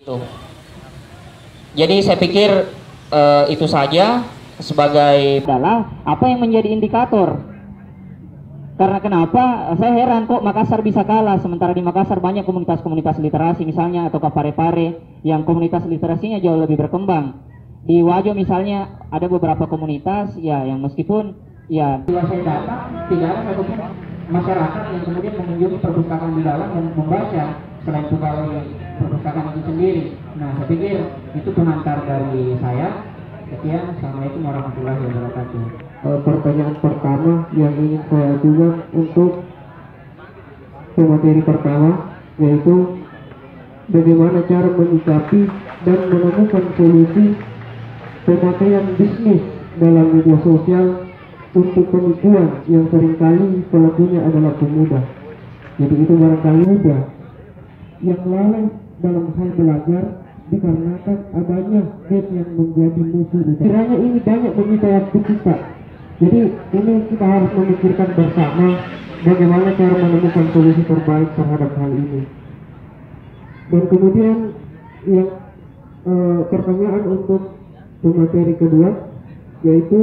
Tuh. Jadi saya pikir itu saja sebagai adalah apa yang menjadi indikator. Karena kenapa? Saya heran kok Makassar bisa kalah, sementara di Makassar banyak komunitas-komunitas literasi misalnya atau Pare-Pare yang komunitas literasinya jauh lebih berkembang. Di Wajo misalnya ada beberapa komunitas ya yang meskipun ya saya data tidak ada satupun masyarakat yang kemudian mengunjungi perpustakaan di dalam dan membaca selain pegawai perpustakaan itu sendiri. Nah, saya pikir itu pengantar dari saya. Sekian, assalamualaikum warahmatullahi wabarakatuh. Pertanyaan pertama yang ingin saya ajukan untuk pemateri pertama, yaitu bagaimana cara menyikapi dan menemukan solusi pemakaian bisnis dalam media sosial untuk penipuan yang seringkali pelakunya adalah pemuda. Jadi itu barangkali muda yang lalai dalam hal belajar dikarenakan adanya game yang menjadi musuh. Kiranya ini banyak menyita waktu kita. Jadi ini kita harus memikirkan bersama bagaimana cara menemukan solusi terbaik terhadap hal ini. Dan kemudian yang pertanyaan untuk pemateri kedua, yaitu